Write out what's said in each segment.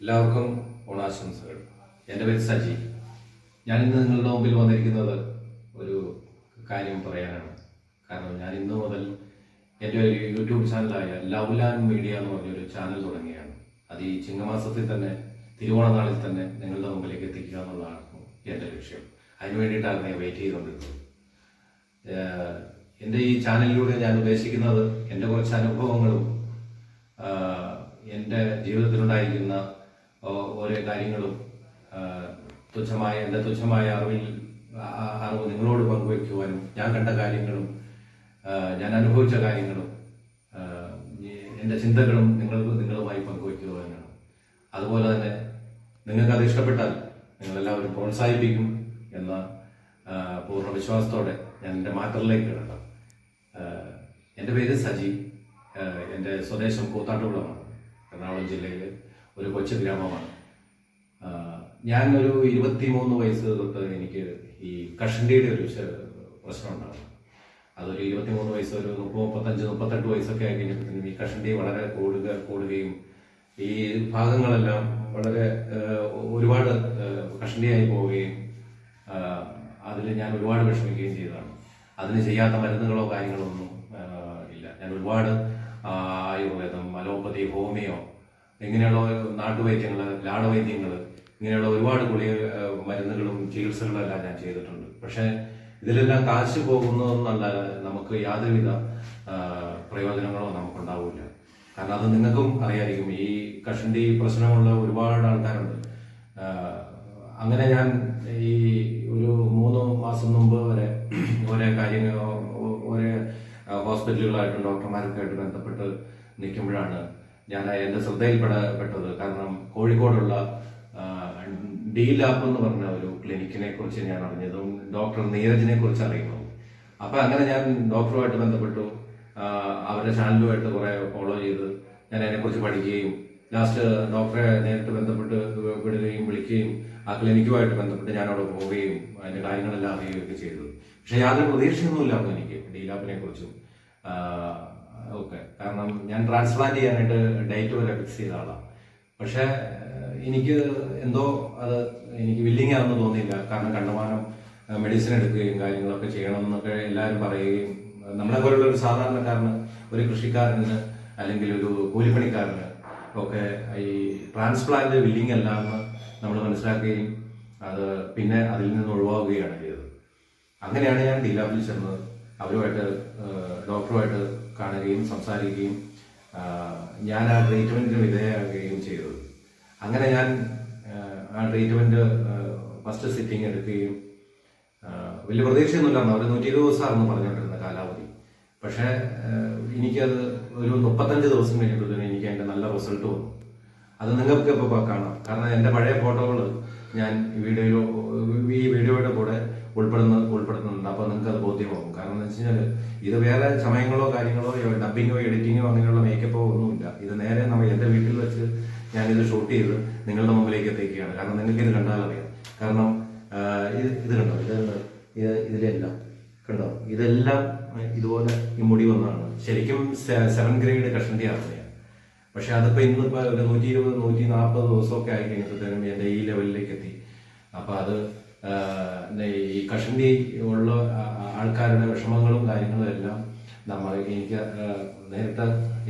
എല്ലാവർക്കും ഓണാശംസകൾ. എൻ്റെ പേര് സജി. ഞാനിന്ന് നിങ്ങളുടെ മുമ്പിൽ വന്നിരിക്കുന്നത് ഒരു കാര്യം പറയാനാണ്. കാരണം ഞാൻ ഇന്നു മുതൽ എൻ്റെ ഒരു യൂട്യൂബ് ചാനലായ ലവ്ലാൻ മീഡിയ എന്ന് പറഞ്ഞൊരു ചാനൽ തുടങ്ങിയാണ്. അത് ഈ ചിങ്ങമാസത്തിൽ തന്നെ, തിരുവോണ നാളിൽ തന്നെ നിങ്ങളുടെ മുമ്പിലേക്ക് എത്തിക്കുക എന്നുള്ളതാണ് എൻ്റെ ലക്ഷ്യം. അതിന് വേണ്ടിയിട്ടാണ് ഞാൻ വെയിറ്റ് ചെയ്തുകൊണ്ടിരുന്നത്. എൻ്റെ ഈ ചാനലിലൂടെ ഞാൻ ഉദ്ദേശിക്കുന്നത് എൻ്റെ കുറച്ച് അനുഭവങ്ങളും എൻ്റെ ജീവിതത്തിലുണ്ടായിരിക്കുന്ന ഓരോ കാര്യങ്ങളും എൻ്റെ തുച്ഛമായ അറിവ് നിങ്ങളോട് പങ്കുവയ്ക്കുവാനും, ഞാൻ കണ്ട കാര്യങ്ങളും ഞാൻ അനുഭവിച്ച കാര്യങ്ങളും എൻ്റെ ചിന്തകളും നിങ്ങളുമായി പങ്കുവയ്ക്കുവാനാണ്. അതുപോലെ തന്നെ നിങ്ങൾക്കത് ഇഷ്ടപ്പെട്ടാൽ നിങ്ങളെല്ലാവരും പ്രോത്സാഹിപ്പിക്കും എന്ന പൂർണ്ണ വിശ്വാസത്തോടെ ഞാൻ എൻ്റെ മാറ്ററിലേക്ക് കിടക്കാം. എൻ്റെ പേര് സജി. എൻ്റെ സ്വദേശം കൂത്താട്ടുകുളമാണ്. എറണാകുളം ജില്ലയിലെ ഒരു കൊച്ചു ഗ്രാമമാണ്. ഞാൻ ഒരു 23 വയസ്സ് തൊട്ട് എനിക്ക് ഈ കഷണ്ടിയുടെ ഒരു പ്രശ്നം ഉണ്ടാകും. അതൊരു 23 വയസ്സ്, ഒരു 35, 38 വയസ്സൊക്കെ ആയി കഴിഞ്ഞപ്പോഴത്തേക്കും ഈ കഷണ്ടി വളരെ കൂടുകയും ഈ ഭാഗങ്ങളെല്ലാം വളരെ ഒരുപാട് കഷണ്ടിയായി പോവുകയും അതിൽ ഞാൻ ഒരുപാട് വിഷമിക്കുകയും ചെയ്തതാണ്. അതിന് ചെയ്യാത്ത മരുന്നുകളോ കാര്യങ്ങളോ ഒന്നും ഇല്ല. ഞാൻ ഒരുപാട് ആയുർവേദം, അലോപ്പതി, ഹോമിയോ, ഇങ്ങനെയുള്ള നാട്ടുവൈദ്യങ്ങൾ, ലാടവൈദ്യങ്ങൾ, ഇങ്ങനെയുള്ള ഒരുപാട് മരുന്നുകളും ചികിത്സകളും എല്ലാം ഞാൻ ചെയ്തിട്ടുണ്ട്. പക്ഷേ ഇതിലെല്ലാം കാശ് പോകുന്നതെന്നല്ല, നമുക്ക് യാതൊരുവിധ പ്രയോജനങ്ങളോ നമുക്കുണ്ടാവില്ല. കാരണം അത് നിങ്ങൾക്കും അറിയായിരിക്കും, ഈ കഷണ്ടി പ്രശ്നമുള്ള ഒരുപാട് ആൾക്കാരുണ്ട്. അങ്ങനെ ഞാൻ ഈ ഒരു 3 മാസം മുമ്പ് വരെ ഓരോ ഹോസ്പിറ്റലുകളായിട്ടും ഡോക്ടർമാരൊക്കെ ആയിട്ട് ബന്ധപ്പെട്ട് നിൽക്കുമ്പോഴാണ് ഞാൻ എൻ്റെ ശ്രദ്ധയിൽപ്പെട്ടത്. കാരണം കോഴിക്കോടുള്ള ഡി-ലാപ്പ് എന്ന് പറഞ്ഞ ഒരു ക്ലിനിക്കിനെ കുറിച്ച് ഞാൻ അറിഞ്ഞതും ഡോക്ടർ നീരജിനെ കുറിച്ച് അറിയുന്നു. അപ്പം അങ്ങനെ ഞാൻ ഡോക്ടറുമായിട്ട് ബന്ധപ്പെട്ടു. അവരുടെ ചാനലുമായിട്ട് കുറെ ഫോളോ ചെയ്ത് ഞാൻ അതിനെക്കുറിച്ച് പഠിക്കുകയും ലാസ്റ്റ് ഡോക്ടറെ നേരിട്ട് ബന്ധപ്പെട്ട് വിളിക്കുകയും ആ ക്ലിനിക്കുമായിട്ട് ബന്ധപ്പെട്ട് ഞാൻ അവിടെ പോവുകയും അതിൻ്റെ കാര്യങ്ങളെല്ലാം അറിയുകയൊക്കെ ചെയ്തു. പക്ഷെ യാതൊരു പ്രതീക്ഷയൊന്നുമില്ലായിരുന്നു എനിക്ക് ഡി-ലാപ്പിനെ കുറിച്ചും ഓക്കെ. കാരണം ഞാൻ ട്രാൻസ്പ്ലാന്റ് ചെയ്യാനായിട്ട് ഡേറ്റ് വരെ ഫിക്സ് ചെയ്ത ആളാണ്. പക്ഷെ എനിക്ക് എന്തോ അത് എനിക്ക് വില്ലിങ് ആണെന്ന് തോന്നിയില്ല. കാരണം കണ്ടമാനം മെഡിസിൻ എടുക്കുകയും കാര്യങ്ങളൊക്കെ ചെയ്യണം എന്നൊക്കെ എല്ലാവരും പറയുകയും, നമ്മളെ പോലുള്ള ഒരു സാധാരണക്കാരന്, ഒരു കൃഷിക്കാരന് അല്ലെങ്കിൽ ഒരു കൂലിപ്പണിക്കാരന് ഒക്കെ ഈ ട്രാൻസ്പ്ലാന്റ് വില്ലിങ് അല്ല എന്ന് നമ്മൾ മനസ്സിലാക്കുകയും അത് പിന്നെ അതിൽ നിന്ന് ഒഴിവാക്കുകയാണ് ചെയ്തത്. അങ്ങനെയാണ് ഞാൻ ഡി-ലാപ്പിൽ ചെന്നത്. അവരുമായിട്ട് ഡോക്ടറുമായിട്ട് കാണുകയും സംസാരിക്കുകയും ഞാൻ ആ ട്രീറ്റ്മെന്റിന് വിധേയമാകുകയും ചെയ്തത്. അങ്ങനെ ഞാൻ ആ ട്രീറ്റ്മെന്റ് ഫസ്റ്റ് സിറ്റിംഗ് എടുക്കുകയും വലിയ പ്രതീക്ഷയൊന്നുമില്ലായിരുന്നു. അവർ 120 ദിവസമാണെന്ന് പറഞ്ഞുകൊണ്ടിരുന്ന കാലാവധി. പക്ഷേ എനിക്കത് ഒരു 35 ദിവസം കഴിഞ്ഞപ്പോഴത്തേനും എനിക്ക് അതിൻ്റെ നല്ല റിസൾട്ട് വന്നു. അത് നിങ്ങൾക്ക് ഇപ്പോൾ കാണാം. കാരണം എൻ്റെ പഴയ ഫോട്ടോകൾ ഞാൻ ഈ വീഡിയോയുടെ കൂടെ ഉൾപ്പെടുത്തുന്നുണ്ട്. അപ്പോൾ നിങ്ങൾക്ക് അത് ബോധ്യമാകും. കാരണം എന്ന് വെച്ച് കഴിഞ്ഞാൽ ഇത് വേറെ സമയങ്ങളോ കാര്യങ്ങളോ ഡബിങ്ങോ എഡിറ്റിങ്ങോ അങ്ങനെയുള്ള മേക്കപ്പോ ഒന്നുമില്ല. ഇത് നേരെ എൻ്റെ വീട്ടിൽ വെച്ച് ഞാനിത് ഷൂട്ട് ചെയ്ത് നിങ്ങളുടെ മുമ്പിലേക്ക് എത്തിക്കുകയാണ്. കാരണം നിങ്ങൾക്ക് ഇത് കണ്ടാലറിയാം. കാരണം ഇത് കണ്ടോ, ഇതിലെല്ലാം കണ്ടോ, ഇതെല്ലാം ഇതുപോലെ ഈ മുടി വന്നതാണ്. ശരിക്കും 7 ഗ്രേഡ് കഷണ്ടി ആർന്നയാണ്. പക്ഷെ അതിപ്പോ ഇന്നിപ്പോ ഒരു 120, 140 ദിവസമൊക്കെ ആയി കഴിഞ്ഞപ്പോഴത്തേനും എൻ്റെ ഈ ലെവലിലേക്ക് എത്തി. അപ്പൊ അത് ഈ കഷണ്ടി ഉള്ള ആൾക്കാരുടെ വിഷമങ്ങളും കാര്യങ്ങളും എല്ലാം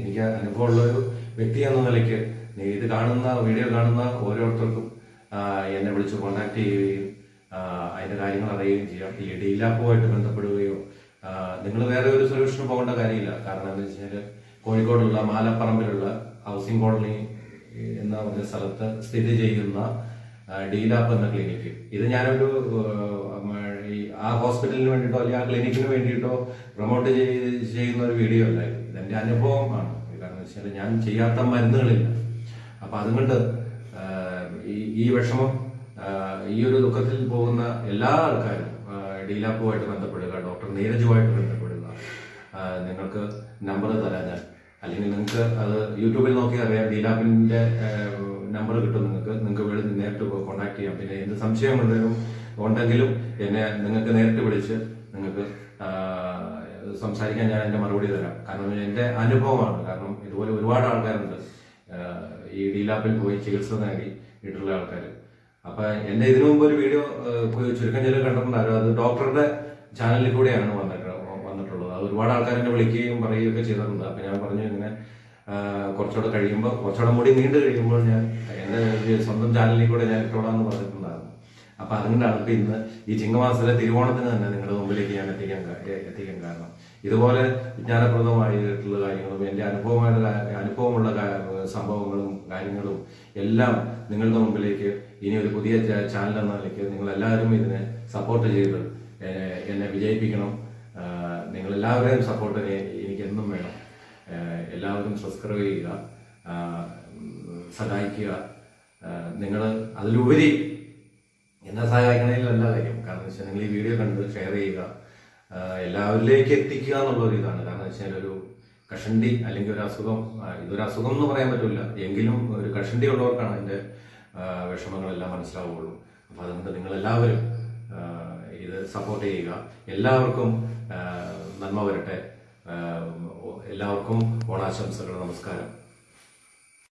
എനിക്ക് അനുഭവമുള്ളൊരു വ്യക്തി എന്ന നിലയ്ക്ക് ഇത് വീഡിയോ കാണുന്ന ഓരോരുത്തർക്കും എന്നെ വിളിച്ച് കോണ്ടാക്ട് ചെയ്യുകയും അതിന്റെ കാര്യങ്ങൾ അറിയുകയും ചെയ്യാം. ഈ ഡി-ലാപ്പുമായിട്ട് ബന്ധപ്പെടുകയോ നിങ്ങൾ വേറെ ഒരു സൊല്യൂഷന് പോകേണ്ട കാര്യമില്ല. കാരണം എന്താ വെച്ച് കഴിഞ്ഞാൽ കോഴിക്കോടുള്ള മാലപ്പറമ്പിലുള്ള ഹൗസിംഗ് കോളനി എന്ന പറഞ്ഞ സ്ഥലത്ത് സ്ഥിതി ചെയ്യുന്ന ഡി-ലാപ്പ് എന്ന ക്ലിനിക്ക്, ഇത് ഞാനൊരു ആ ഹോസ്പിറ്റലിന് വേണ്ടിയിട്ടോ അല്ലെങ്കിൽ ആ ക്ലിനിക്കിന് വേണ്ടിയിട്ടോ പ്രൊമോട്ട് ചെയ്യുന്ന ഒരു വീഡിയോ അല്ല. ഇതെന്റെ അനുഭവമാണ്. കാരണം എന്ന് വെച്ചാൽ ഞാൻ ചെയ്യാത്ത മരുന്നുകളില്ല. അപ്പൊ അതുകൊണ്ട് ഈ വിഷമം, ഈ ഒരു ദുഃഖത്തിൽ പോകുന്ന എല്ലാ ആൾക്കാരും ഡി-ലാപ്പുമായിട്ട് ബന്ധപ്പെടുക, ഡോക്ടർ നീരജുമായിട്ട് ബന്ധപ്പെടുക. നിങ്ങൾക്ക് നമ്പർ തരാം ഞാൻ, അല്ലെങ്കിൽ നിങ്ങൾക്ക് അത് യൂട്യൂബിൽ നോക്കി അറിയാം. ഡി-ലാപ്പിന്റെ നമ്പർ കിട്ടും. നിങ്ങൾക്ക് നേരിട്ട് കോൺടാക്ട് ചെയ്യാം. പിന്നെ എന്ത് സംശയം ഉണ്ടെങ്കിലും നിങ്ങൾക്ക് നേരിട്ട് വിളിച്ച് നിങ്ങൾക്ക് സംസാരിക്കാൻ ഞാൻ എൻ്റെ മറുപടി തരാം. കാരണം എൻ്റെ അനുഭവമാണ്. കാരണം ഇതുപോലെ ഒരുപാട് ആൾക്കാരുണ്ട് ഈ ഡീലാപ്പിൽ പോയി ചികിത്സ നേടിയിട്ടുള്ള ആൾക്കാർ. അപ്പൊ എന്റെ ഇതിനു മുമ്പ് ഒരു വീഡിയോ ചുരുക്കം ചില കണ്ടിട്ടുണ്ടായിരുന്നു. അത് ഡോക്ടറുടെ ചാനലിൽ കൂടെയാണ് വന്നിട്ടുള്ളത്. അത് ഒരുപാട് ആൾക്കാർ എന്നെ വിളിക്കുകയും പറയുകയൊക്കെ ചെയ്തിട്ടുണ്ട്. അപ്പൊ ഞാൻ പറഞ്ഞു ഇങ്ങനെ കുറച്ചുകൂടെ കഴിയുമ്പോൾ, കുറച്ചുകൂടെ മുടി നീണ്ടു കഴിയുമ്പോൾ ഞാൻ എന്റെ സ്വന്തം ചാനലിൽ കൂടെ ഞാൻ ഇട്ടോളാന്ന് പറഞ്ഞിട്ടുണ്ടായിരുന്നു. അപ്പൊ അതുകൊണ്ടാണ് ഇപ്പൊ ഇന്ന് ഈ ചിങ്ങമാസത്തിലെ തിരുവോണത്തിന് തന്നെ നിങ്ങളുടെ മുമ്പിലേക്ക് ഞാൻ എത്തിക്കാൻ കാരണം ഇതുപോലെ വിജ്ഞാനപ്രദമായിട്ടുള്ള കാര്യങ്ങളും എന്റെ അനുഭവമുള്ള സംഭവങ്ങളും കാര്യങ്ങളും എല്ലാം നിങ്ങളുടെ മുമ്പിലേക്ക് ഇനി ഒരു പുതിയ ചാനൽ എന്ന നിലയ്ക്ക് നിങ്ങൾ എല്ലാവരും ഇതിനെ സപ്പോർട്ട് ചെയ്ത് എന്നെ വിജയിപ്പിക്കണം. നിങ്ങളെല്ലാവരുടെയും സപ്പോർട്ട് എനിക്ക് എന്നും വേണം. എല്ലാവരും സബ്സ്ക്രൈബ് ചെയ്യുക, സഹായിക്കുക. നിങ്ങൾ അതിലുപരി എന്നെ സഹായിക്കണതിലല്ല കാര്യം. കാരണം വെച്ചാൽ നിങ്ങൾ ഈ വീഡിയോ കണ്ട് ഷെയർ ചെയ്യുക, എല്ലാവരിലേക്ക് എത്തിക്കുക എന്നുള്ളൊരു ഇതാണ്. കാരണം വെച്ചാൽ ഒരു കഷണ്ടി അല്ലെങ്കിൽ ഒരു അസുഖം, ഇതൊരു അസുഖം എന്ന് പറയാൻ പറ്റില്ല, എങ്കിലും ഒരു കഷണ്ടി ഉള്ളവർക്കാണ് അതിൻ്റെ വിഷമങ്ങളെല്ലാം മനസ്സിലാവുകയുള്ളൂ. അപ്പോൾ അതുകൊണ്ട് നിങ്ങളെല്ലാവരും ഇത് സപ്പോർട്ട് ചെയ്യുക. എല്ലാവർക്കും നന്മ വരട്ടെ. എല്ലാവർക്കും ഓണാശംസകൾ. നമസ്കാരം.